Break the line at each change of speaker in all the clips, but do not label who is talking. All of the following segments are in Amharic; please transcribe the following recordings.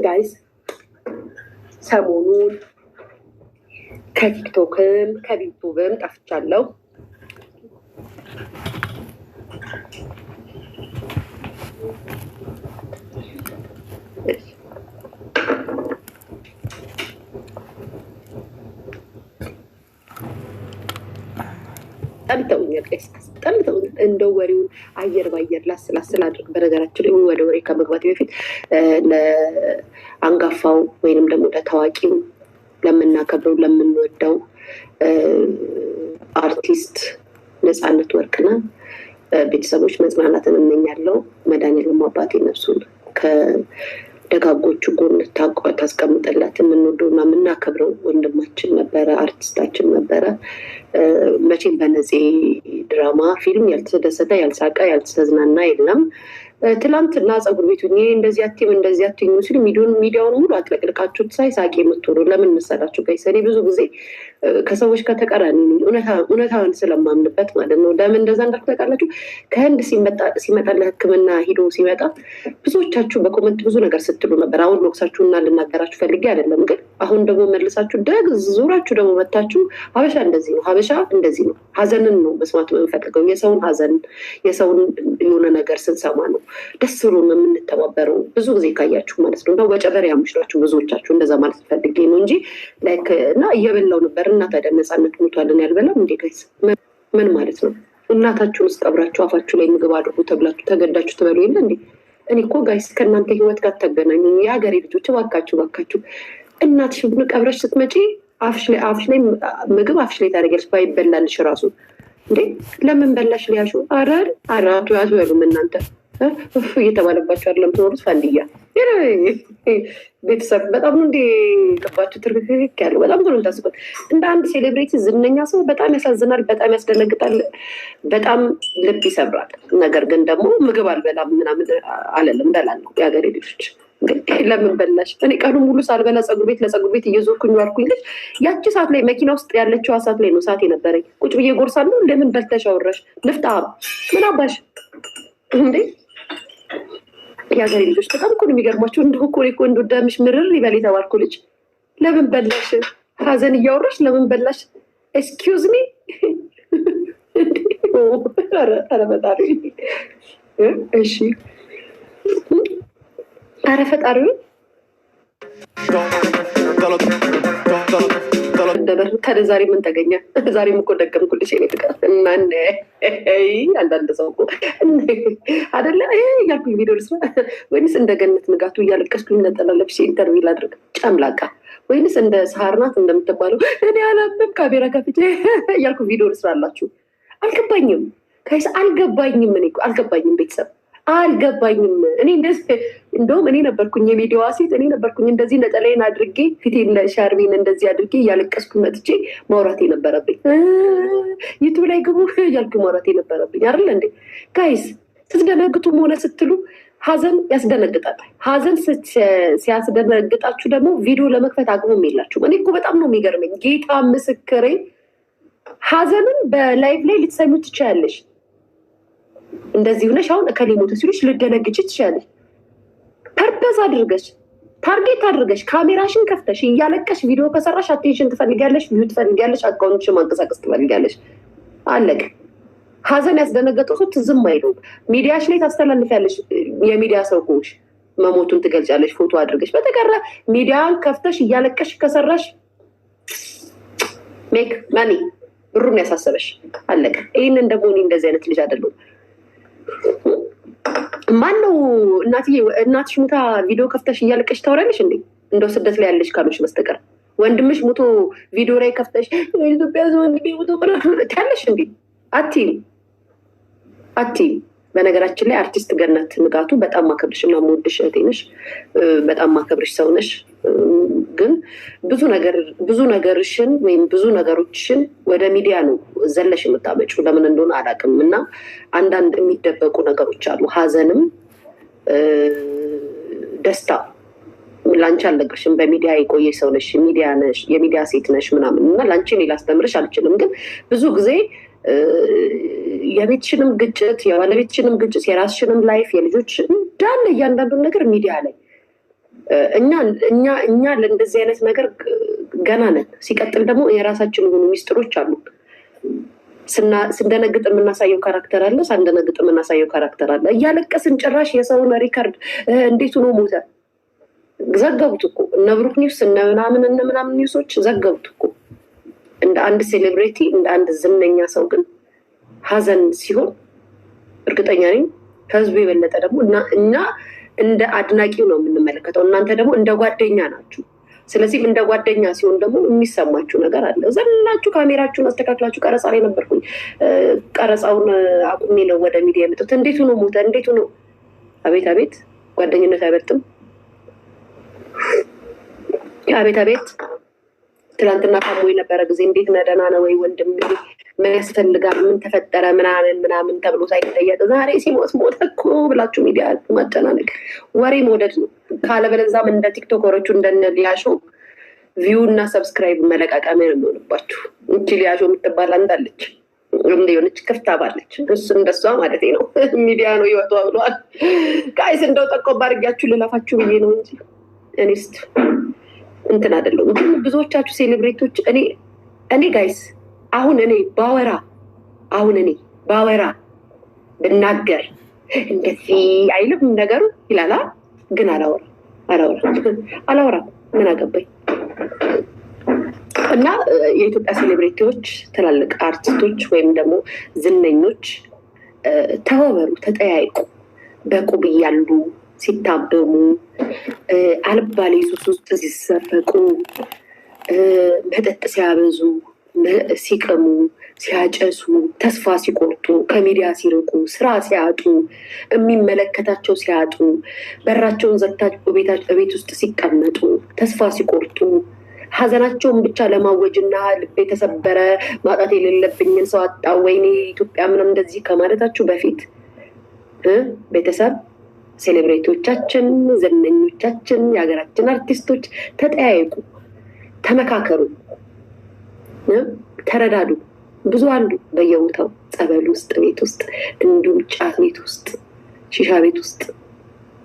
ጋይስ ሰሞኑን ከቲክቶክም ከዩቱብም ጠፍቻለሁ። ጠልተውኛል ጋይስ ጠልተውኛል። እንደው ወሬውን አየር ባየር ላስላስል አድርግ። በነገራችን ላይ ወደ ወሬ ከመግባት በፊት ለአንጋፋው ወይንም ደግሞ ለታዋቂው ለምናከብረው ለምንወደው አርቲስት ነፃነት ወርቅነህ ቤተሰቦች መጽናናትን እመኛለሁ። መድኃኒዓለም አባቴ ነፍሱን ከደጋጎቹ ጎን ታስቀምጥላት። የምንወደውና የምናከብረው ወንድማችን ነበረ፣ አርቲስታችን ነበረ። መቼም በነፂ ድራማ ፊልም ያልተደሰተ ያልሳቀ ያልተዝናና የለም። ትላንትና ፀጉር ቤቱን እንደዚህ አትይም እንደዚህ አትይም ሲሉ ሚዲያውን ሙሉ አጥለቅልቃችሁት ሳይ ሳቄ የምትሆኑ ለምን መሰላችሁ ጋይስ? እኔ ብዙ ጊዜ ከሰዎች ከተቀራኒ እውነታውን ስለማምንበት ማለት ነው። ለምን እንደዛ እንዳልኩ ታውቃላችሁ? ከህንድ ሲመጣ ለሕክምና ሂዶ ሲመጣ ብዙዎቻችሁ በኮመንት ብዙ ነገር ስትሉ ነበር። አሁን ሎክሳችሁና ልናገራችሁ ፈልጌ አይደለም፣ ግን አሁን ደግሞ መልሳችሁ ዙራችሁ ደግሞ መታችሁ ሀበሻ እንደዚህ ነው፣ ሀበሻ እንደዚህ ነው። ሀዘንን ነው መስማት የምንፈልገው። የሰውን ሀዘን የሰውን የሆነ ነገር ስንሰማ ነው ደስ ብሎ የምንተባበረው። ብዙ ጊዜ ካያችሁ ማለት ነው። እንደው በጨበሬ ያሙሽላችሁ ብዙዎቻችሁ እንደዛ ማለት ፈልጌ ነው እንጂ እና እየበላው ነበር። እና ታዲያ ነፃነት ሞቷልን ያልበላም እንዴ ጋይስ? ምን ማለት ነው? እናታችሁን ውስጥ ቀብራችሁ አፋችሁ ላይ ምግብ አድርጉ ተብላችሁ ተገዳችሁ ትበሉ የለ እንዴ? እኔ እኮ ጋይስ ከእናንተ ህይወት ጋር ተገናኙ። የሀገሬ ልጆች እባካችሁ እናትሽን ቀብረሽ ስትመጪ አፍሽ ላይ ምግብ አፍሽ ላይ ታደርጊያለሽ። ባይበላልሽ ራሱ እንዴ ለምን በላሽ ሊያሹ አራቱ ያትበሉም እናንተ እየተባለባቸው አይደለም ትኖሩት። ፋንድያ ቤተሰብ በጣም ነው እንዲ ገባችሁ? ትርክክ ያለው በጣም ነው ታስበት። እንደ አንድ ሴሌብሬቲ ዝነኛ ሰው በጣም ያሳዝናል፣ በጣም ያስደነግጣል፣ በጣም ልብ ይሰብራል። ነገር ግን ደግሞ ምግብ አልበላም ምናምን አለለም በላለሁ። የሀገሬ ልጆች ለምን በላሽ? እኔ ቀኑ ሙሉ ሳልበላ ለፀጉር ቤት እየዞርኩኝ ዋልኩኝ። ልጅ ያቺ ሰዓት ላይ መኪና ውስጥ ያለችው ሰዓት ላይ ነው ሰዓት የነበረኝ። ቁጭ ብዬ ጎርሳለሁ። ለምን በልተሽ አወራሽ? ንፍጣ ምን አባሽ እንዴ? የሀገሬ ልጆች በጣም እኮ ነው የሚገርማቸው። እንዲሁ እኮ እንደ ደምሽ ምርር ይበል የተባልኩ ልጅ ለምን በላሽ? ሀዘን እያወራሽ ለምን በላሽ? ኤክስኪውዝ ሚ ኧረ ፈጣሪ እሺ፣ ኧረ ፈጣሪ ከደ ዛሬ ምን ተገኘ? ዛሬም እኮ ደገምኩልሽ የኔ ፍቅር። እናነ አንዳንድ ሰው እኮ አደለ እያልኩኝ ቪዲዮ ልስራ ወይንስ እንደ ገነት ንጋቱ እያለቀስኩኝ ነጠላ ለብሼ ኢንተርቪው ላድርግ ጨምላቃ፣ ወይንስ እንደ ሳርናት እንደምትባለው እኔ አላምንም ካሜራ ከፊት እያልኩ ቪዲዮ ልስራላችሁ? አልገባኝም ከይስ አልገባኝም። እኔ አልገባኝም ቤተሰብ አልገባኝም። እኔ እንደውም እኔ ነበርኩኝ የሚዲያዋ ሴት፣ እኔ ነበርኩኝ እንደዚህ ነጠላዬን አድርጌ ፊቴን ሻርቤን እንደዚህ አድርጌ እያለቀስኩ መጥቼ ማውራት የነበረብኝ። ዩቱብ ላይ ግቡ እያልኩ ማውራት የነበረብኝ አይደለ እንዴ ጋይስ? ስትደነግጡም ሆነ ስትሉ ሀዘን ያስደነግጣል። ሀዘን ሲያስደነግጣችሁ ደግሞ ቪዲዮ ለመክፈት አቅሙም የላችሁም። እኔ እኮ በጣም ነው የሚገርመኝ። ጌታ ምስክሬ፣ ሀዘንን በላይቭ ላይ ልትሰሙ ትችያለሽ። እንደዚህ ሆነሽ አሁን እከሌ ሞተ ሲሉሽ ልደነግጭ ትችያለሽ። ፐርፐዝ አድርገሽ ታርጌት አድርገሽ ካሜራሽን ከፍተሽ እያለቀሽ ቪዲዮ ከሰራሽ አቴንሽን ትፈልጊያለሽ፣ ቪው ትፈልጊያለሽ፣ አካውንትሽን ማንቀሳቀስ ትፈልጊያለሽ። አለቅ። ሀዘን ያስደነገጠው ሰው ትዝም አይሉም። ሚዲያሽ ላይ ታስተላልፊያለሽ። የሚዲያ ሰው ከሆንሽ መሞቱን ትገልጫለሽ ፎቶ አድርገሽ። በተቀረ ሚዲያን ከፍተሽ እያለቀሽ ከሰራሽ ሜክ ማኒ ብሩን ያሳሰበሽ አለቀ። ይህንን ደግሞ እኔ እንደዚህ አይነት ልጅ አይደለሁም። ማነው እናትሽ ሙታ ቪዲዮ ከፍተሽ እያለቀሽ ታወራለሽ እንዴ? እንደው ስደት ላይ ያለሽ ካሎች በስተቀር ወንድምሽ ሙቶ ቪዲዮ ላይ ከፍተሽ ኢትዮጵያ ወንድሜ ሙቶ ያለሽ እንዴ? አቲም በነገራችን ላይ አርቲስት ገነት ንጋቱ በጣም ማከብርሽ እና የምወድሽ እህቴ ነሽ። በጣም ማከብርሽ ሰው ነሽ። ግን ብዙ ነገርሽን ወይም ብዙ ነገሮችሽን ወደ ሚዲያ ነው ዘለሽ የምታመጪው። ለምን እንደሆነ አላውቅም። እና አንዳንድ የሚደበቁ ነገሮች አሉ። ሀዘንም ደስታ ላንቺ አልነግርሽም። በሚዲያ የቆየ ሰው ነሽ፣ ሚዲያ ነሽ፣ የሚዲያ ሴት ነሽ ምናምን እና ላንቺ እኔ ላስተምርሽ አልችልም። ግን ብዙ ጊዜ የቤትሽንም ግጭት የባለቤትሽንም ግጭት የራስሽንም ላይፍ የልጆች እንዳለ እያንዳንዱን ነገር ሚዲያ ላይ እኛ ለእንደዚህ አይነት ነገር ገና ነን። ሲቀጥል ደግሞ የራሳችን የሆኑ ሚስጥሮች አሉ። ስንደነግጥ የምናሳየው ካራክተር አለ፣ ሳንደነግጥ የምናሳየው ካራክተር አለ። እያለቀስን ጭራሽ የሰውን ሪካርድ እንዴት ሆኖ ሞተ ዘገቡት እኮ እነ ብሩክ ኒውስ እነ ምናምን ኒውሶች ዘገቡት እኮ። እንደ አንድ ሴሌብሬቲ እንደ አንድ ዝነኛ ሰው ግን ሀዘን ሲሆን እርግጠኛ ነኝ ከህዝቡ የበለጠ ደግሞ እኛ እንደ አድናቂው ነው የምንመለከተው፣ እናንተ ደግሞ እንደ ጓደኛ ናችሁ። ስለዚህ እንደ ጓደኛ ሲሆን ደግሞ የሚሰማችሁ ነገር አለ። ዘላችሁ ካሜራችሁን አስተካክላችሁ ቀረጻ ላይ ነበርኩኝ፣ ቀረጻውን አቁሜ ነው ወደ ሚዲያ የመጡት። እንዴት ሆኖ ሞተ? እንዴት ሆኖ? አቤት አቤት! ጓደኝነት አይበልጥም። አቤት አቤት! ትላንትና ካሞ የነበረ ጊዜ እንዴት ነህ ደህና ነህ ወይ ወንድም፣ ምን ያስፈልጋል፣ ምን ተፈጠረ ምናምን ተብሎ ሳይጠየቅ ዛሬ ሲሞት ሞተ እኮ ብላችሁ ሚዲያ ማጨናነቅ ወሬ መውደድ ነው። ካለበለዛም እንደ ቲክቶከሮቹ እንደነ ሊያሾ ቪው እና ሰብስክራይብ መለቃቀሚያ ነው የሚሆንባችሁ። እንቺ ሊያሾ የምትባል አንዳለች እንደሆነች ክፍታ ባለች እሱ እንደሷ ማለት ነው። ሚዲያ ነው ይወጡ ብለዋል። ጋይስ እንደው ጠቆም አድርጊያችሁ ልለፋችሁ ብዬ ነው እንጂ እኔስት እንትን አይደለም። ግን ብዙዎቻችሁ ሴሌብሬቶች እኔ ጋይስ አሁን እኔ ባወራ ብናገር እንደዚህ አይልም ነገሩ ይላላ። ግን አላወራም ምን አገባኝ። እና የኢትዮጵያ ሴሌብሬቲዎች ትላልቅ አርቲስቶች ወይም ደግሞ ዝነኞች ተባበሩ፣ ተጠያይቁ። በቁብ እያሉ ሲታበሙ፣ አልባሌ ሱስ ውስጥ ሲሰረቁ፣ መጠጥ ሲያበዙ፣ ሲቅሙ፣ ሲያጨሱ፣ ተስፋ ሲቆርጡ፣ ከሚዲያ ሲርቁ፣ ስራ ሲያጡ፣ የሚመለከታቸው ሲያጡ፣ በራቸውን ዘግተው ቤት ውስጥ ሲቀመጡ፣ ተስፋ ሲቆርጡ፣ ሀዘናቸውን ብቻ ለማወጅና ልብ የተሰበረ ማጣት የሌለብኝን ሰው አጣ ወይኔ ኢትዮጵያ ምንም እንደዚህ ከማለታችሁ በፊት ቤተሰብ፣ ሴሌብሬቲዎቻችን፣ ዝነኞቻችን፣ የሀገራችን አርቲስቶች ተጠያየቁ፣ ተመካከሩ፣ ተረዳዱ። ብዙ አሉ በየቦታው ጸበል ውስጥ፣ ቤት ውስጥ፣ እንዲሁም ጫት ቤት ውስጥ፣ ሺሻ ቤት ውስጥ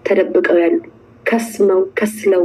ተደብቀው ያሉ ከስለው